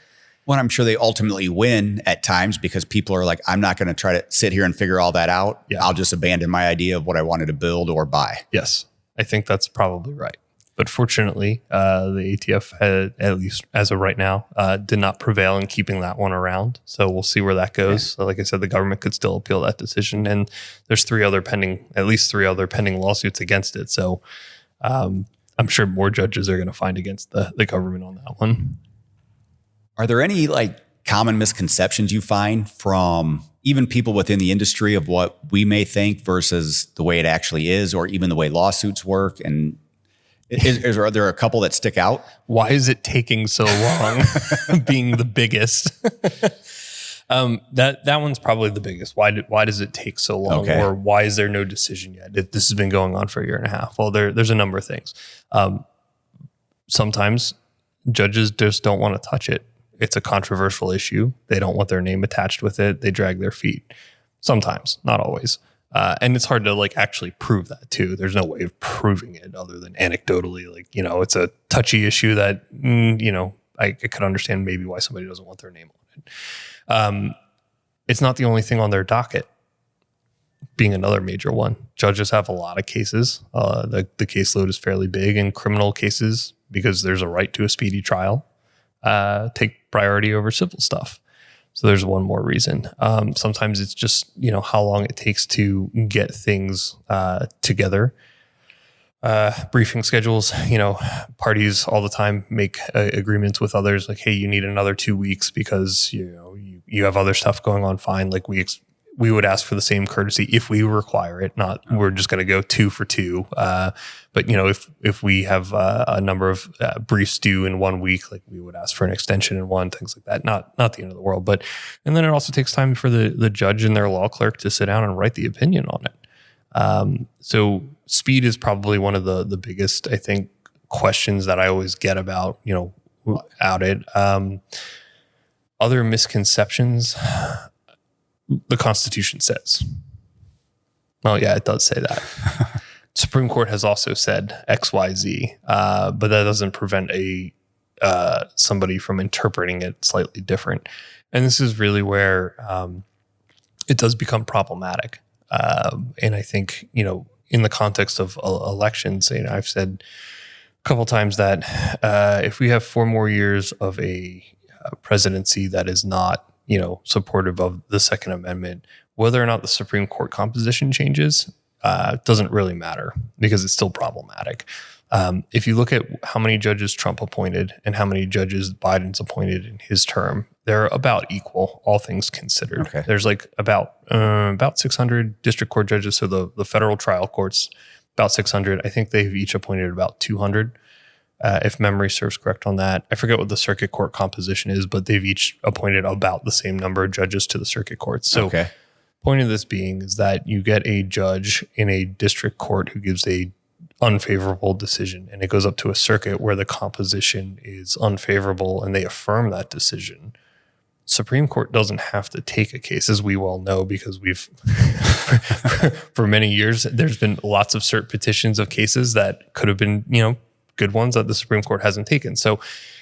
A: Well, I'm sure they ultimately win at times because people are like, I'm not going to try to sit here and figure all that out. Yeah. I'll just abandon my idea of what I wanted to build or buy.
B: Yes, I think that's probably right. But fortunately, the ATF, had, at least as of right now, did not prevail in keeping that one around. So we'll see where that goes. Yeah. So like I said, the government could still appeal that decision. And there's at least three other pending lawsuits against it. So I'm sure more judges are going to find against the government on that one.
A: Are there any like common misconceptions you find from even people within the industry of what we may think versus the way it actually is, or even the way lawsuits work? And are there a couple that stick out?
B: Why is it taking so long? Being the biggest. That one's probably the biggest. Why does it take so long? Okay. Or why is there no decision yet? This has been going on for a year and a half. Well, there's a number of things. Sometimes judges just don't want to touch it. It's a controversial issue. They don't want their name attached with it. They drag their feet. Sometimes, not always. And it's hard to like actually prove that too. There's no way of proving it other than anecdotally. Like, it's a touchy issue that, I could understand maybe why somebody doesn't want their name on it. It's not the only thing on their docket, being another major one. Judges have a lot of cases. The caseload is fairly big in criminal cases because there's a right to a speedy trial. Take priority over civil stuff. So there's one more reason. Sometimes it's just, how long it takes to get things together. Briefing schedules, parties all the time make agreements with others like, hey, you need another 2 weeks because, you have other stuff going on. Fine. Like we would ask for the same courtesy if we require it, not we're just going to go 2 for 2. But if we have a number of briefs due in 1 week, like we would ask for an extension in one, things like that. Not the end of the world, and then it also takes time for the judge and their law clerk to sit down and write the opinion on it. So speed is probably one of the biggest, I think, questions that I always get about, out it. Other misconceptions. The Constitution says. Well, yeah, it does say that. Supreme Court has also said X, Y, Z, but that doesn't prevent somebody from interpreting it slightly different. And this is really where it does become problematic. And I think, in the context of elections, I've said a couple times that if we have 4 more years of a presidency that is not supportive of the Second Amendment, whether or not the Supreme Court composition changes doesn't really matter because it's still problematic. If you look at how many judges Trump appointed and how many judges Biden's appointed in his term, they're about equal, all things considered. Okay. There's like about 600 district court judges. So the federal trial courts, about 600. I think they've each appointed about 200. If memory serves correct on that. I forget what the circuit court composition is, but they've each appointed about the same number of judges to the circuit courts. So point of this being is that you get a judge in a district court who gives a unfavorable decision, and it goes up to a circuit where the composition is unfavorable and they affirm that decision. Supreme Court doesn't have to take a case, as we well know, because we've for many years, there's been lots of cert petitions of cases that could have been, good ones that the Supreme Court hasn't taken. So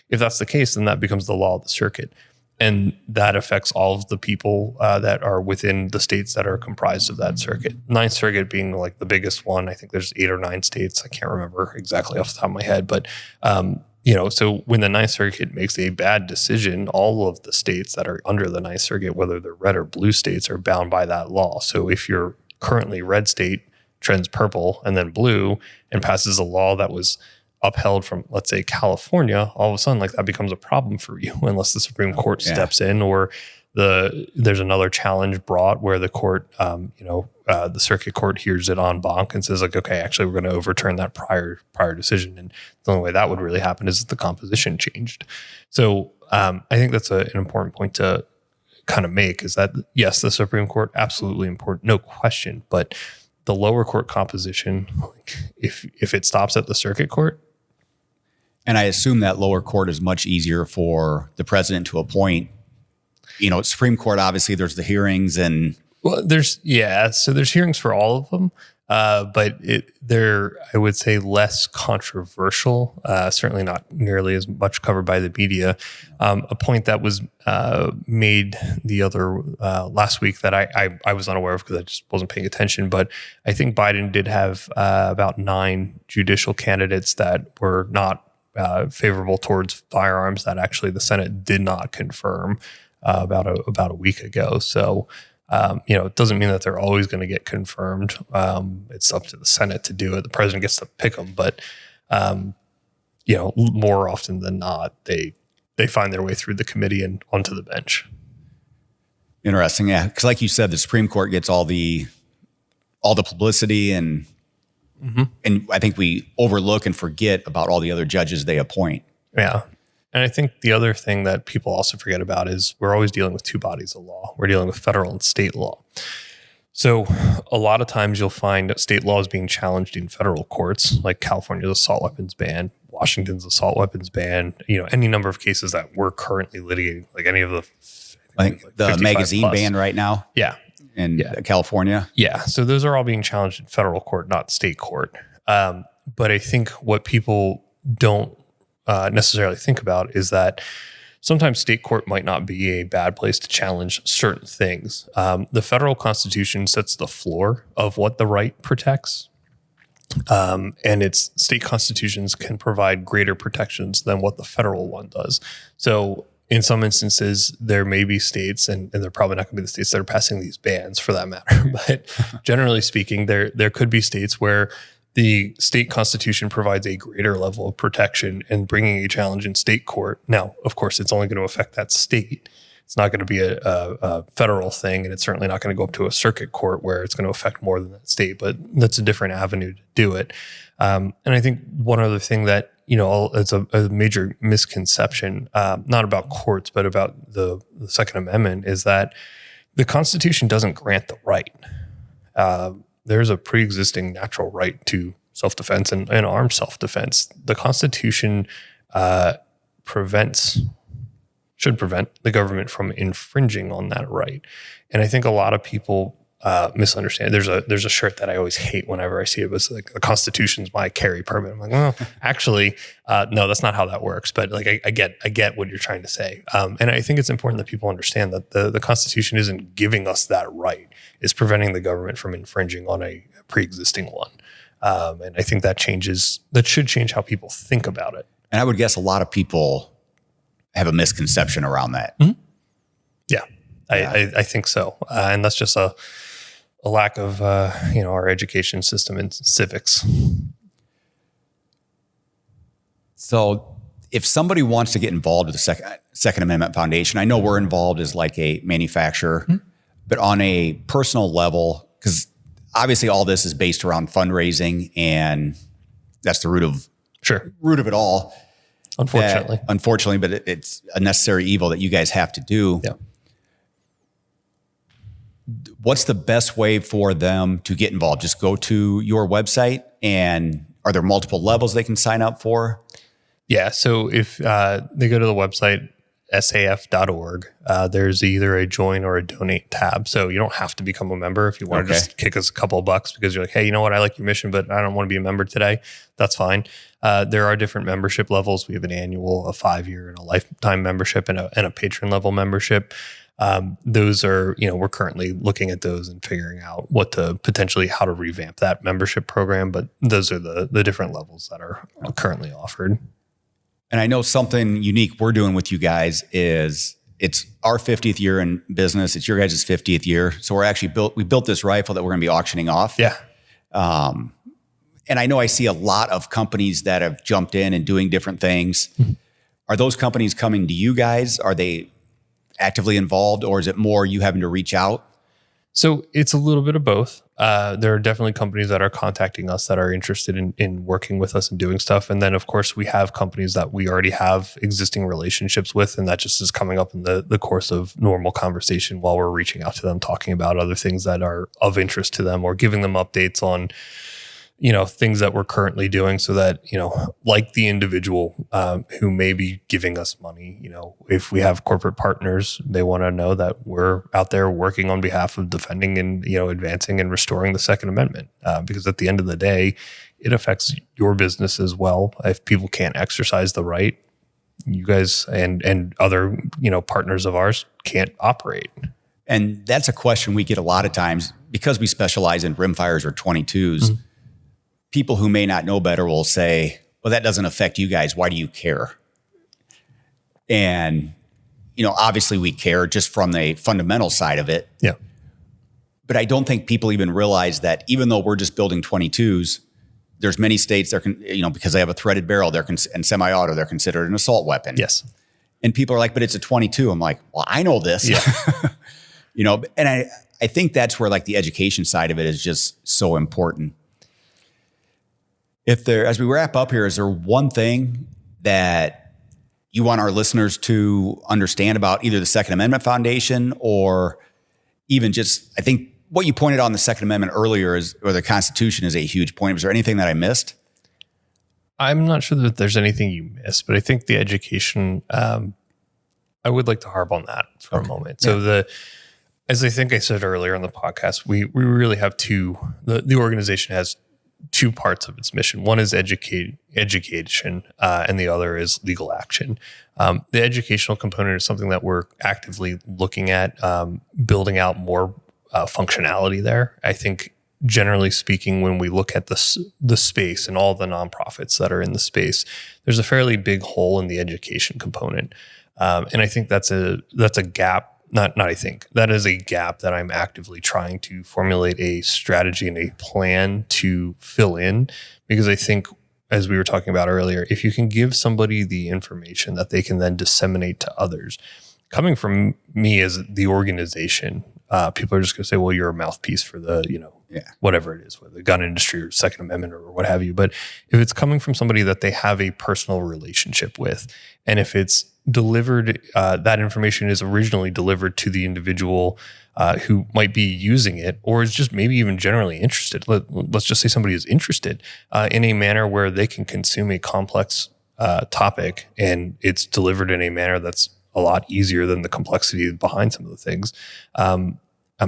B: if that's the case, then that becomes the law of the circuit. And that affects all of the people that are within the states that are comprised of that circuit. Ninth Circuit being like the biggest one. I think there's 8 or 9 states. I can't remember exactly off the top of my head. But, so when the Ninth Circuit makes a bad decision, all of the states that are under the Ninth Circuit, whether they're red or blue states, are bound by that law. So if you're currently red state, trends purple and then blue and passes a law that was upheld from, let's say, California, all of a sudden, like that becomes a problem for you unless the Supreme Court steps in or there's another challenge brought where the court, the circuit court hears it en banc and says like, okay, actually we're going to overturn that prior decision. And the only way that would really happen is if the composition changed. So I think that's an important point to kind of make, is that yes, the Supreme Court, absolutely important, no question, but the lower court composition, if it stops at the circuit court.
A: And I assume that lower court is much easier for the president to appoint. Supreme Court, obviously there's the hearings and.
B: Well, there's hearings for all of them, but they're, I would say, less controversial, certainly not nearly as much covered by the media. A point that was made the other last week that I was unaware of because I just wasn't paying attention, but I think Biden did have about 9 judicial candidates that were not favorable towards firearms that actually the Senate did not confirm about a week ago. So, it doesn't mean that they're always going to get confirmed. It's up to the Senate to do it. The president gets to pick them, but more often than not, they find their way through the committee and onto the bench.
A: Interesting, yeah. Because like you said, the Supreme Court gets all the publicity and I think we overlook and forget about all the other judges they appoint.
B: Yeah. And I think the other thing that people also forget about is we're always dealing with 2 bodies of law. We're dealing with federal and state law. So a lot of times you'll find state laws being challenged in federal courts, like California's assault weapons ban, Washington's assault weapons ban, any number of cases that we're currently litigating, like any of the
A: the magazine plus ban right now.
B: Yeah.
A: In California.
B: Yeah. So those are all being challenged in federal court, not state court. But I think what people don't necessarily think about is that sometimes state court might not be a bad place to challenge certain things. The federal constitution sets the floor of what the right protects. And its state constitutions can provide greater protections than what the federal one does. So in some instances, there may be states, and they're probably not going to be the states that are passing these bans for that matter. But generally speaking, there could be states where the state constitution provides a greater level of protection and bringing a challenge in state court. Now, of course, it's only going to affect that state. It's not going to be a federal thing, and it's certainly not going to go up to a circuit court where it's going to affect more than that state. But that's a different avenue to do it. And I think one other thing that it's a major misconception, not about courts, but about the Second Amendment, is that the Constitution doesn't grant the right. There's a pre-existing natural right to self-defense and armed self-defense. The Constitution should prevent the government from infringing on that right. And I think a lot of people misunderstand. There's a shirt that I always hate whenever I see it. It was like, the Constitution's my carry permit. I'm like, well, actually, no, that's not how that works. But like, I get what you're trying to say. And I think it's important that people understand that the Constitution isn't giving us that right. It's preventing the government from infringing on a pre-existing one. And I think that should change how people think about it.
A: And I would guess a lot of people have a misconception around that.
B: Mm-hmm. Yeah, I think so. And that's just a lack of, our education system and civics.
A: So if somebody wants to get involved with the Second Amendment Foundation, I know we're involved as like a manufacturer, but on a personal level, because obviously all this is based around fundraising, and that's the root of it all. Unfortunately, but it's a necessary evil that you guys have to do.
B: Yeah.
A: What's the best way for them to get involved? Just go to your website, and are there multiple levels they can sign up for?
B: Yeah. So if they go to the website, saf.org, there's either a join or a donate tab. So you don't have to become a member. If you want to just kick us a couple of bucks because you're like, hey, you know what? I like your mission, but I don't want to be a member today. That's fine. There are different membership levels. We have an annual, a 5-year, and a lifetime membership, and a patron level membership. Those are, we're currently looking at those and figuring out how to revamp that membership program. But those are the different levels that are currently offered.
A: And I know something unique we're doing with you guys is it's our 50th year in business. It's your guys' 50th year. So we built this rifle that we're going to be auctioning off.
B: Yeah.
A: And I know I see a lot of companies that have jumped in and doing different things. Mm-hmm. Are those companies coming to you guys? Are they actively involved, or is it more you having to reach out?
B: So it's a little bit of both. There are definitely companies that are contacting us that are interested in working with us and doing stuff. And then, of course, we have companies that we already have existing relationships with, and that just is coming up in the course of normal conversation while we're reaching out to them, talking about other things that are of interest to them or giving them updates on things that we're currently doing so that, like the individual who may be giving us money, if we have corporate partners, they want to know that we're out there working on behalf of defending and, advancing and restoring the Second Amendment. Because at the end of the day, it affects your business as well. If people can't exercise the right, you guys and other, partners of ours can't operate.
A: And that's a question we get a lot of times because we specialize in rimfires or 22s. Mm-hmm. People who may not know better will say, well, that doesn't affect you guys. Why do you care? And, obviously we care just from the fundamental side of it.
B: Yeah.
A: But I don't think people even realize that even though we're just building 22s, there's many states that can, because they have a threaded barrel, and semi-auto, they're considered an assault weapon.
B: Yes.
A: And people are like, but it's a 22. I'm like, well, I know this.
B: Yeah.
A: And I think that's where like the education side of it is just so important. As we wrap up here, is there one thing that you want our listeners to understand about either the Second Amendment Foundation or even just, I think what you pointed out on the Second Amendment earlier or the Constitution is a huge point. Is there anything that I missed?
B: I'm not sure that there's anything you missed, but I think the education, I would like to harp on that for a moment. So as I think I said earlier in the podcast, we really have the organization has two parts of its mission. One is education, and the other is legal action. The educational component is something that we're actively looking at, building out more functionality there. I think generally speaking, when we look at the space and all the nonprofits that are in the space, there's a fairly big hole in the education component. And I think that's a gap. That is a gap that I'm actively trying to formulate a strategy and a plan to fill in, because I think, as we were talking about earlier, if you can give somebody the information that they can then disseminate to others, coming from me as the organization, people are just going to say, well, you're a mouthpiece for the, whatever it is, whether the gun industry or Second Amendment or what have you. But if it's coming from somebody that they have a personal relationship with, and if it's delivered, that information is originally delivered to the individual who might be using it, or is just maybe even generally interested. Let's just say somebody is interested in a manner where they can consume a complex topic, and it's delivered in a manner that's a lot easier than the complexity behind some of the things. I'm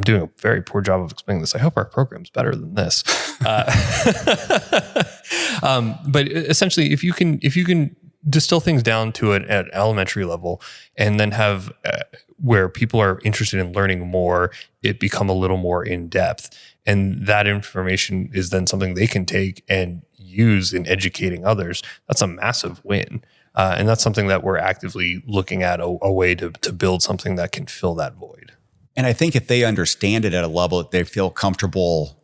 B: doing a very poor job of explaining this. I hope our program's better than this. But essentially, if you can distill things down to it at elementary level, and then have where people are interested in learning more, it become a little more in depth, and that information is then something they can take and use in educating others. That's a massive win. And that's something that we're actively looking at a way to build something that can fill that void.
A: And I think if they understand it at a level that they feel comfortable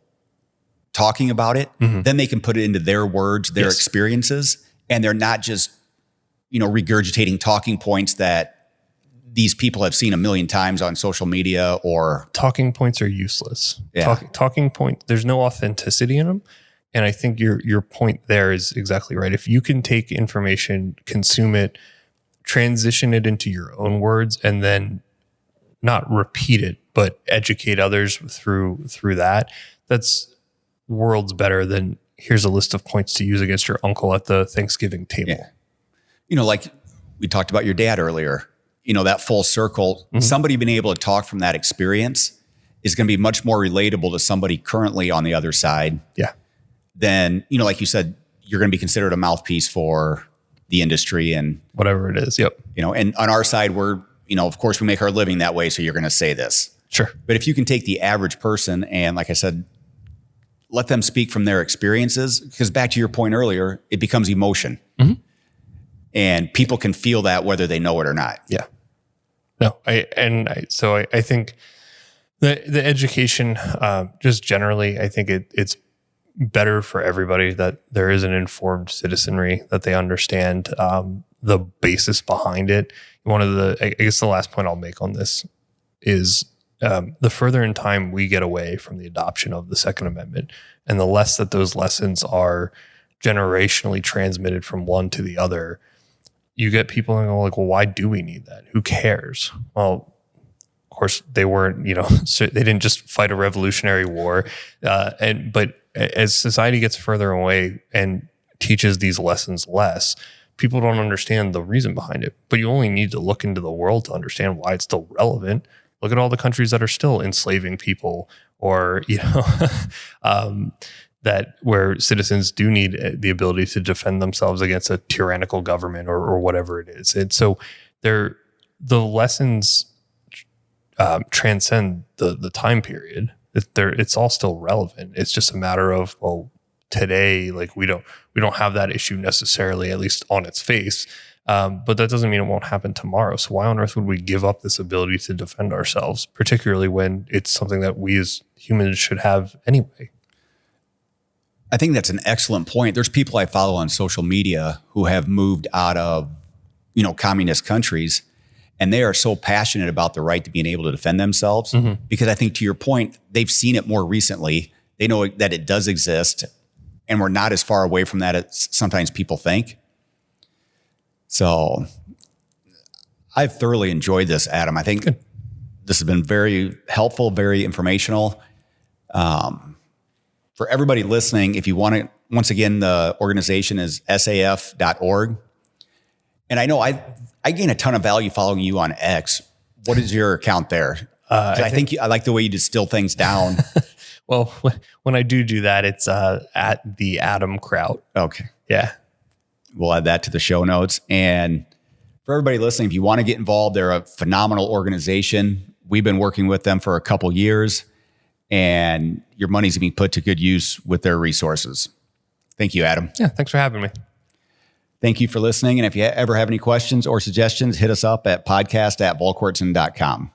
A: talking about it, then they can put it into their words, their experiences, and they're not just, regurgitating talking points that these people have seen a million times on social media. Or
B: talking points are useless. Yeah. Talking point, there's no authenticity in them. And I think your point there is exactly right. If you can take information, consume it, transition it into your own words, and then not repeat it, but educate others through that, that's worlds better than here's a list of points to use against your uncle at the Thanksgiving table.
A: Yeah. Like we talked about your dad earlier, that full circle, somebody being able to talk from that experience is going to be much more relatable to somebody currently on the other side.
B: Yeah.
A: Then, like you said, you're going to be considered a mouthpiece for the industry and
B: whatever it is. Yep.
A: And on our side, we're, of course we make our living that way. So you're going to say this.
B: Sure.
A: But if you can take the average person and, like I said, let them speak from their experiences, because back to your point earlier, it becomes emotion. And people can feel that whether they know it or not.
B: Yeah. No, I think the education, just generally, I think it's better for everybody that there is an informed citizenry, that they understand the basis behind it. I guess the last point I'll make on this is the further in time we get away from the adoption of the Second Amendment, and the less that those lessons are generationally transmitted from one to the other, you get people going like, well, why do we need that? Who cares? Well, of course, they weren't, so they didn't just fight a revolutionary war. But as society gets further away and teaches these lessons less, people don't understand the reason behind it. But you only need to look into the world to understand why it's still relevant. Look at all the countries that are still enslaving people, or, that where citizens do need the ability to defend themselves against a tyrannical government or whatever it is. And so the lessons transcend the time period. It's all still relevant. It's just a matter of, well, today, like we don't have that issue necessarily, at least on its face. But that doesn't mean it won't happen tomorrow. So why on earth would we give up this ability to defend ourselves, particularly when it's something that we as humans should have anyway?
A: I think that's an excellent point. There's people I follow on social media who have moved out of, communist countries, and they are so passionate about the right to being able to defend themselves because I think, to your point, they've seen it more recently. They know that it does exist, and we're not as far away from that as sometimes people think. So I've thoroughly enjoyed this, Adam. I think this has been very helpful, very informational. For everybody listening, if you want to, once again, the organization is saf.org. And I know I gain a ton of value following you on X. What is your account there? I think I like the way you distill things down.
B: Well, when I do that, it's at the Adam Kraut.
A: Okay.
B: Yeah.
A: We'll add that to the show notes. And for everybody listening, if you want to get involved, they're a phenomenal organization. We've been working with them for a couple years, and your money's being put to good use with their resources. Thank you, Adam.
B: Yeah, thanks for having me.
A: Thank you for listening. And if you ever have any questions or suggestions, hit us up at podcast@volquartsen.com.